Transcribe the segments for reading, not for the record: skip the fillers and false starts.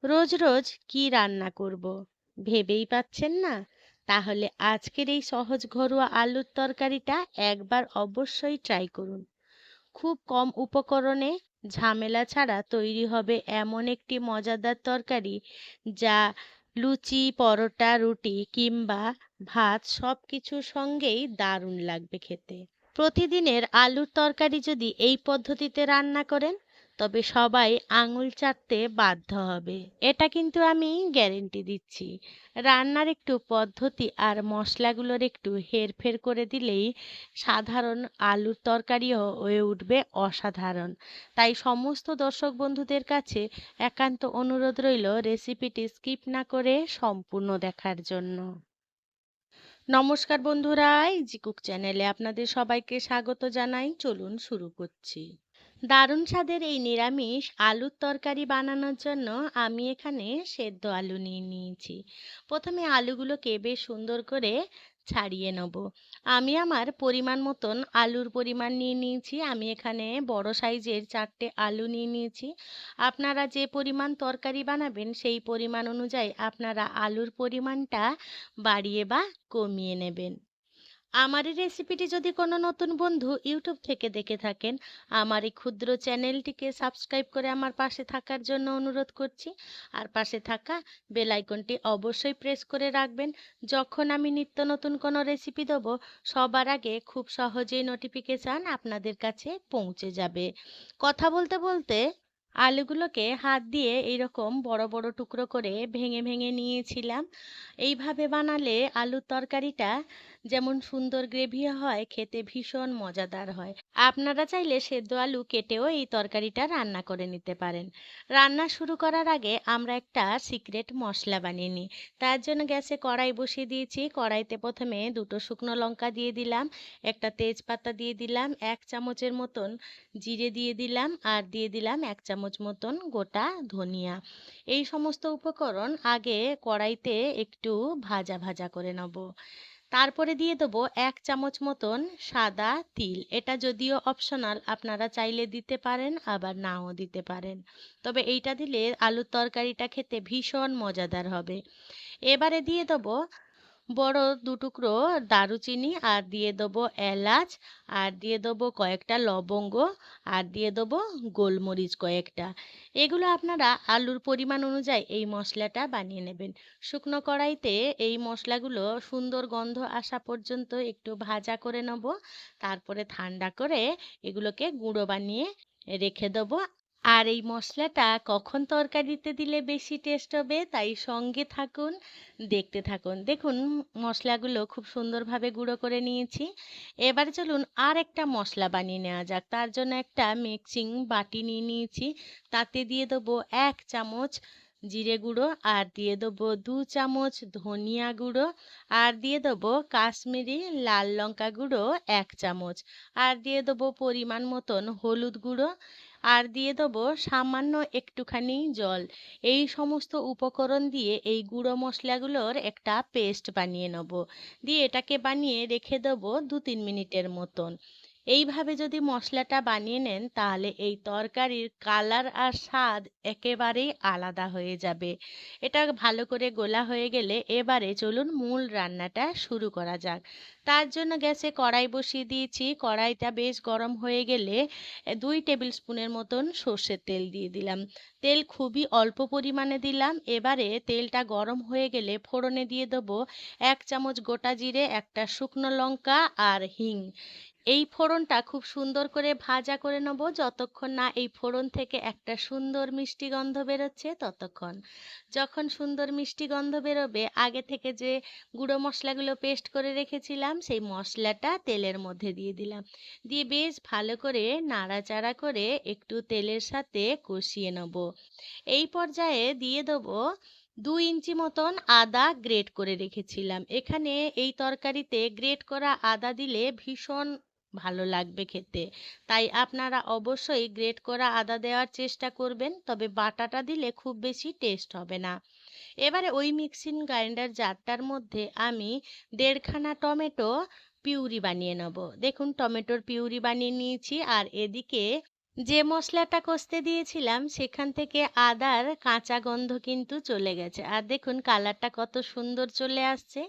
রোজ রোজ কি রান্না করব ভেবেই পাচ্ছেন না? তাহলে আজকের এই সহজ ঘরোয়া আলুর তরকারিটা একবার অবশ্যই ট্রাই করুন। খুব কম উপকরণে ঝামেলা ছাড়া তৈরি হবে এমন একটি মজাদার তরকারি যা লুচি, পরোটা, রুটি কিংবা ভাত সবকিছুর সঙ্গেই দারুণ লাগবে খেতে। প্রতিদিনের আলুর তরকারি যদি এই পদ্ধতিতে রান্না করেন তবে সবাই আঙুল চাটতে বাধ্য হবে। এটা কিন্তু আমি গ্যারেন্টি দিচ্ছি। রান্নার একটু পদ্ধতি আর মশলাগুলোর একটু হেরফের করে দিলেই সাধারণ আলুর তরকারিও হয়ে উঠবে অসাধারণ। তাই সমস্ত দর্শক বন্ধুদের কাছে একান্ত অনুরোধ রইল রেসিপিটি স্কিপ না করে সম্পূর্ণ দেখার জন্য। নমস্কার বন্ধুরা, ইজি কুক চ্যানেলে আপনাদের সবাইকে স্বাগত জানাই। চলুন শুরু করছি। দারুণ স্বাদের এই নিরামিষ আলুর তরকারি বানানোর জন্য আমি এখানে সেদ্ধ আলু নিয়ে নিয়েছি। প্রথমে আলুগুলোকে বেশ সুন্দর করে ছাড়িয়ে নেব। আমি আমার পরিমাণ মতন আলুর পরিমাণ নিয়ে নিয়েছি। আমি এখানে বড় সাইজের 4টে আলু নিয়ে নিয়েছি। আপনারা যে পরিমাণ তরকারি বানাবেন সেই পরিমাণ অনুযায়ী আপনারা আলুর পরিমাণটা বাড়িয়ে বা কমিয়ে নেবেন। আমার এই রেসিপিটি যদি কোনো নতুন বন্ধু ইউটিউব থেকে দেখে থাকেন, আমার এই ক্ষুদ্র চ্যানেলটিকে সাবস্ক্রাইব করে আমার পাশে থাকার জন্য অনুরোধ করছি। আর পাশে থাকা বেল আইকনটি অবশ্যই প্রেস করে রাখবেন। যখন আমি নিত্য নতুন কোনো রেসিপি দেবো সবার আগে খুব সহজেই নোটিফিকেশান আপনাদের কাছে পৌঁছে যাবে। কথা বলতে বলতে আলুগুলোকে হাত দিয়ে এইরকম বড় বড় টুকরো করে ভেঙে ভেঙে নিয়েছিলাম। এইভাবে বানালে আলুর তরকারিটা যেমন সুন্দর গ্রেভি হয়, খেতে ভীষণ মজাদার হয়। আপনারা চাইলে সেদ্ধ আলু কেটেও এই তরকারিটা রান্না করে নিতে পারেন। রান্না শুরু করার আগে আমরা একটা সিক্রেট মশলা বানিয়ে নিই। তার জন্য গ্যাসে কড়াই বসিয়ে দিয়েছি। কড়াইতে প্রথমে দুটো শুকনো লঙ্কা দিয়ে দিলাম, একটা তেজপাতা দিয়ে দিলাম, 1 চামচের মতন জিরে দিয়ে দিলাম, আর দিয়ে দিলাম 1 চামচ মতন গোটা ধনিয়া। এই সমস্ত উপকরণ আগে কড়াইতে একটু ভাজা ভাজা করে নেব। তারপরে দিয়ে দেবো 1 চামচ মতন সাদা তিল। এটা যদিও অপশনাল, আপনারা চাইলে দিতে পারেন আবার নাও দিতে পারেন। তবে এইটা দিলে আলুর তরকারিটা খেতে ভীষণ মজাদার হবে। এবারে দিয়ে দেবো বড় 2 টুকরো দারুচিনি, আর দিয়ে দেবো এলাচ, আর দিয়ে দেবো কয়েকটা লবঙ্গ, আর দিয়ে দেবো গোলমরিচ কয়েকটা। এগুলো আপনারা আলুর পরিমাণ অনুযায়ী এই মশলাটা বানিয়ে নেবেন। শুকনো কড়াইতে এই মশলাগুলো সুন্দর গন্ধ আসা পর্যন্ত একটু ভাজা করে নেব। তারপরে ঠান্ডা করে এগুলোকে গুঁড়ো বানিয়ে রেখে দেবো। আর এই মশলাটা কখন তরকারিতে দিলে বেশি টেস্ট হবে, তাই সঙ্গে থাকুন, দেখতে থাকুন। দেখুন মশলাগুলো খুব সুন্দরভাবে গুঁড়ো করে নিয়েছি। এবারে চলুন আর একটা মশলা বানিয়ে নেওয়া যাক। তার জন্য একটা মিক্সিং বাটি নিয়ে নিয়েছি। তাতে দিয়ে দেবো 1 চামচ জিরে গুঁড়ো, আর দিয়ে দেবো 2 চামচ ধনিয়া গুঁড়ো, আর দিয়ে দেবো কাশ্মীরি লাল লঙ্কা গুঁড়ো 1 চামচ, আর দিয়ে দেবো পরিমাণ মতন হলুদ গুঁড়ো, আর দিয়ে দেবো সামান্য একটুখানি জল। এই সমস্ত উপকরণ দিয়ে এই গুঁড়ো মশলাগুলোর একটা পেস্ট বানিয়ে নেব। দিয়ে এটাকে বানিয়ে রেখে দেবো 2-3 মিনিটের মতন। এইভাবে যদি মশলাটা বানিয়ে নেন তাহলে এই তরকারির কালার আর স্বাদ একেবারেই আলাদা হয়ে যাবে। এটা ভালো করে গোলা হয়ে গেলে এবারে চলুন মূল রান্নাটা শুরু করা যাক। তার জন্য গ্যাসে কড়াই বসিয়ে দিয়েছি। কড়াইটা বেশ গরম হয়ে গেলে 2 টেবিল স্পুনের মতন সর্ষের তেল দিয়ে দিলাম। তেল খুবই অল্প পরিমাণে দিলাম। এবারে তেলটা গরম হয়ে গেলে ফোড়নে দিয়ে দেবো 1 চামচ গোটা জিরে, একটা শুকনো লঙ্কা, আর হিং। এই ফোড়নটা খুব সুন্দর করে ভাজা করে নেব যতক্ষণ না এই ফোড়ন থেকে একটা সুন্দর মিষ্টি গন্ধ বেরোচ্ছে ততক্ষণ। যখন সুন্দর মিষ্টি গন্ধ বেরোবে আগে থেকে যে গুঁড়ো মশলাগুলো পেস্ট করে রেখেছিলাম সেই মশলাটা তেলের মধ্যে দিয়ে দিলাম। দিয়ে বেশ ভালো করে নাড়াচাড়া করে একটু তেলের সাথে কষিয়ে নেব। এই পর্যায়ে দিয়ে দেবো 2 ইঞ্চি মতন আদা গ্রেট করে রেখেছিলাম। এখানে এই তরকারিতে গ্রেট করা আদা দিলে ভীষণ ভালো লাগবে খেতে। তাই আপনারা অবশ্যই গ্রেট করা আদা দেওয়ার চেষ্টা করবেন, তবে বাটাটা দিলে খুব বেশি টেস্ট হবে না। এবারে ওই মিক্সিং গ্রাইন্ডার জারটার মধ্যে আমি 1.5খানা টমেটো পিউরি বানিয়ে নেব। দেখুন টমেটোর পিউরি বানিয়ে নিয়েছি। আর এদিকে যে মসলাটা কষতে দিয়েছিলাম সেখান থেকে আদার কাঁচা গন্ধ কিন্তু চলে গেছে। আর দেখুন কালারটা কত সুন্দর চলে আসছে।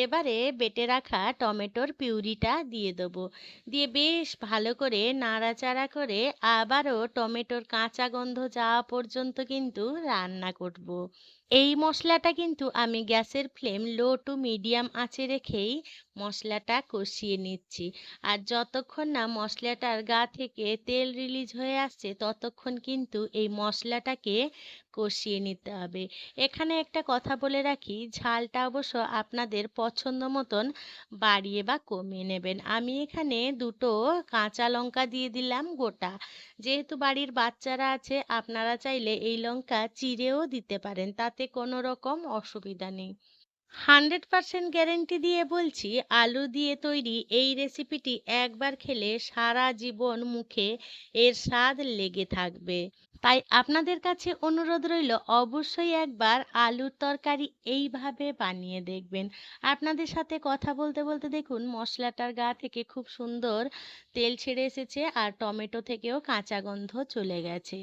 এবারে বেটে রাখা টমেটোর পিউরিটা দিয়ে দেবো। দিয়ে বেশ ভালো করে নাড়াচাড়া করে আবারও টমেটোর কাঁচা গন্ধ যাওয়া পর্যন্ত কিন্তু রান্না করব। এই মসলাটা কিন্তু আমি গ্যাসের ফ্লেম লো টু মিডিয়াম আঁচে রেখেই মসলাটা কষিয়ে নিচ্ছি। আর যতক্ষণ না মসলাটার গা থেকে তেল রিলিজ হয়ে আসছে ততক্ষণ কিন্তু এই মশলাটাকে কষিয়ে নিতে হবে। এখানে একটা কথা বলে রাখি, ঝালটা অবশ্য আপনাদের পছন্দ মতন বাড়িয়ে বা কমিয়ে নেবেন। আমি এখানে দুটো কাঁচা লঙ্কা দিয়ে দিলাম গোটা। যেহেতু বাড়ির বাচ্চারা আছে আপনারা চাইলে এই লঙ্কা চিড়েও দিতে পারেন, তাতে কোনো রকম অসুবিধা নেই। 100% গ্যারেন্টি দিয়ে বলছি, আলু দিয়ে তৈরি এই রেসিপিটি একবার খেলে সারা জীবন মুখে এর স্বাদ লেগে থাকবে। তাই আপনাদের কাছে অনুরোধ রইল, অবশ্যই একবার আলুর তরকারি এইভাবে বানিয়ে দেখবেন। আপনাদের সাথে কথা বলতে বলতে দেখুন মশলাটার গা থেকে খুব সুন্দর তেল ছেড়ে এসেছে আর টমেটো থেকেও কাঁচা গন্ধ চলে গেছে।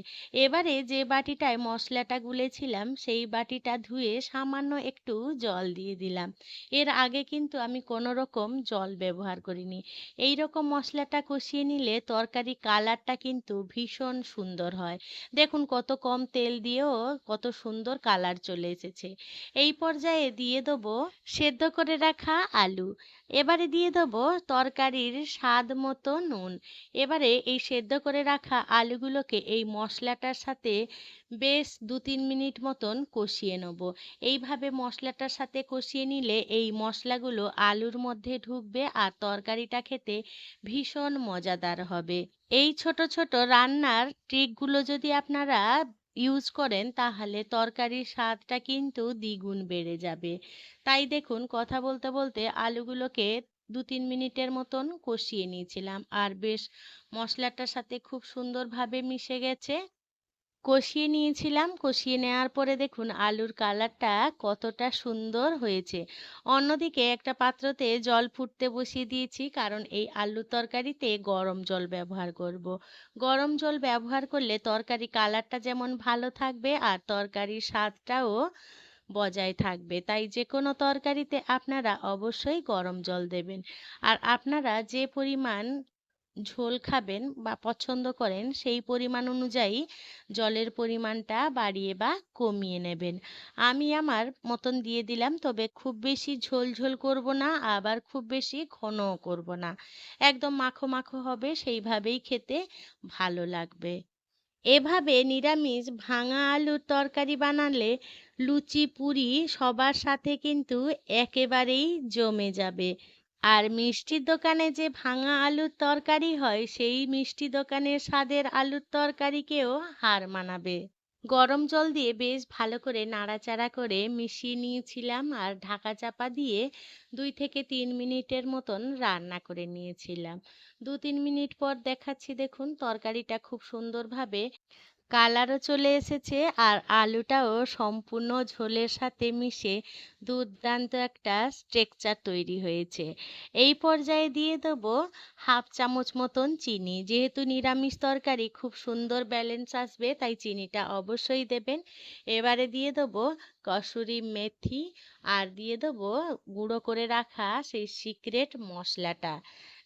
এবারে যে বাটিটায় মশলাটা গুলেছিলাম সেই বাটিটা ধুয়ে সামান্য একটু জল দিয়ে দিলাম। এর আগে কিন্তু আমি কোনো রকম জল ব্যবহার করিনি। এই রকম মশলাটা কষিয়ে নিলে তরকারি কালারটা কিন্তু ভীষণ সুন্দর হয়। দেখুন কত কম তেল দিয়েও কত সুন্দর কালার চলে এসেছে। এই পর্যায়ে দিয়ে দেবো সেদ্ধ করে রাখা আলু। এবারে দিয়ে দেবো তরকারির স্বাদ মতো নুন। এবারে এই সেদ্ধ করে রাখা আলুগুলোকে এই মশলাটার সাথে বেশ 2-3 মিনিট মতন কষিয়ে নেব। এইভাবে মশলাটার সাথে কষিয়ে নিলে এই মশলাগুলো আলুর মধ্যে ঢুকবে আর তরকারিটা খেতে ভীষণ মজাদার হবে। এই ছোট ছোট রান্নার ট্রিকগুলো যদি আপনারা ইউজ করেন তাহলে তরকারির স্বাদটা কিন্তু দ্বিগুণ বেড়ে যাবে। তাই দেখুন কথা বলতে বলতে আলুগুলোকে 2-3 মিনিটের মতন কষিয়ে নিয়েছিলাম আর বেশ মশলাটার সাথে খুব সুন্দরভাবে মিশে গেছে। কষিয়ে নিয়েছিলাম। কষিয়ে নেওয়ার পরে দেখুন আলুর কালারটা কতটা সুন্দর হয়েছে। অন্যদিকে একটা পাত্রতে জল ফুটতে বসিয়ে দিয়েছি, কারণ এই আলুর তরকারিতে গরম জল ব্যবহার করব। গরম জল ব্যবহার করলে তরকারি কালারটা যেমন ভালো থাকবে আর তরকারির স্বাদটাও বজায় থাকবে। তাই যে কোনো তরকারিতে আপনারা অবশ্যই গরম জল দেবেন। আর আপনারা যে পরিমাণ ঝোল খাবেন বা পছন্দ করেন সেই পরিমাণ অনুযায়ী জলের পরিমাণটা বাড়িয়ে বা কমিয়ে নেবেন। আমি আমার মতন দিয়ে দিলাম, তবে খুব বেশি ঝোল ঝোল করব না, আবার খুব বেশি ঘনও করব না। একদম মাখো মাখো হবে, সেইভাবেই খেতে ভালো লাগবে। এভাবে নিরামিষ ভাঙা আলুর তরকারি বানালে লুচি পুরি সবার সাথে কিন্তু একেবারেই জমে যাবে। আর মিষ্টির দোকানে যে ভাঙা আলুর তরকারি হয় সেই মিষ্টি দোকানের স্বাদের আলুর তরকারিকেও হার মানাবে। গরম জল দিয়ে বেশ ভালো করে নাড়াচাড়া করে মিশিয়ে নিয়েছিলাম আর ঢাকা চাপা দিয়ে 2 থেকে 3 মিনিটের মতন রান্না করে নিয়েছিলাম। 2-3 মিনিট পর দেখাচ্ছি, দেখুন তরকারিটা খুব সুন্দরভাবে কালারও চলে এসেছে আর আলুটাও সম্পূর্ণ ঝোলের সাথে মিশে দুর্দান্ত একটা স্ট্রেকচার তৈরি হয়েছে। এই পর্যায়ে দিয়ে দেবো 1/2 চামচ মতন চিনি। যেহেতু নিরামিষ তরকারি খুব সুন্দর ব্যালেন্স আসবে তাই চিনিটা অবশ্যই দেবেন। এবারে দিয়ে দেবো কসুরি মেথি আর দিয়ে দেবো গুঁড়ো করে রাখা সেই সিক্রেট মশলাটা।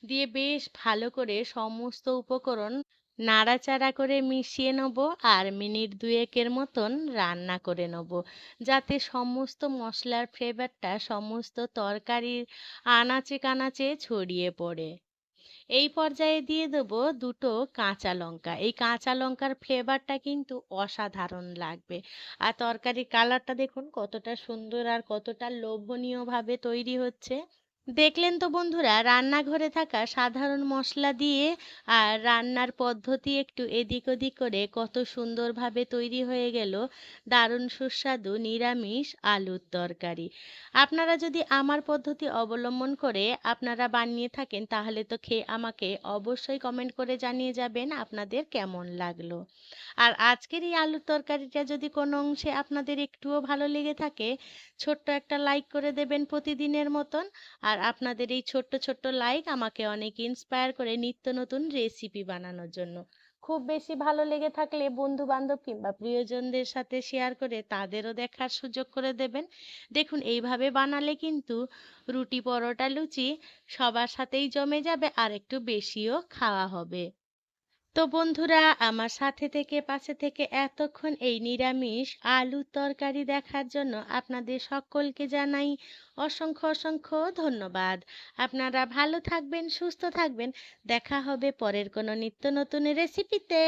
দিয়ে বেশ ভালো করে সমস্ত উপকরণ নাড়াচাড়া করে মিশিয়ে নেব আর মিনিট 2-এর মতন রান্না করে নেব, যাতে সমস্ত মশলার ফ্লেভারটা সমস্ত তরকারির আনাচে কানাচে ছড়িয়ে পড়ে। এই পর্যায়ে দিয়ে দেবো দুটো কাঁচা লঙ্কা। এই কাঁচা লঙ্কার ফ্লেভারটা কিন্তু অসাধারণ লাগবে। আর তরকারির কালারটা দেখুন কতটা সুন্দর আর কতটা লোভনীয়ভাবে তৈরি হচ্ছে। দেখলেন তো বন্ধুরা, রান্নাঘরে থাকা সাধারণ মশলা দিয়ে আর রান্নার পদ্ধতি একটু এদিক ওদিক করে কত সুন্দরভাবে তৈরি হয়ে গেল দারুণ সুস্বাদু নিরামিষ আলুর তরকারি। আপনারা যদি আমার পদ্ধতি অবলম্বন করে আপনারা বানিয়ে থাকেন তাহলে তো খেয়ে আমাকে অবশ্যই কমেন্ট করে জানিয়ে যাবেন আপনাদের কেমন লাগলো। আর আজকের এই আলুর তরকারিটা যদি কোনো অংশে আপনাদের একটুও ভালো লেগে থাকে, ছোট্ট একটা লাইক করে দেবেন প্রতিদিনের মতন। আর আপনাদের এই ছোট্ট ছোট্ট লাইক আমাকে অনেক ইন্সপায়ার করে নিত্য নতুন রেসিপি বানানোর জন্য। খুব বেশি ভালো লেগে থাকলে বন্ধু বান্ধব কিংবা প্রিয়জনদের সাথে শেয়ার করে তাদেরও দেখার সুযোগ করে দেবেন। দেখুন এইভাবে বানালে কিন্তু রুটি পরোটা লুচি সবার সাথেই জমে যাবে আর একটু বেশিও খাওয়া হবে। তো বন্ধুরা, আমার সাথে থেকে পাশে থেকে এতক্ষণ এই নিরামিষ আলুর তরকারি দেখার জন্য আপনাদের সকলকে জানাই অসংখ্য অসংখ্য ধন্যবাদ। আপনারা ভালো থাকবেন, সুস্থ থাকবেন। দেখা হবে পরের কোনো নিত্য নতুন রেসিপিতে।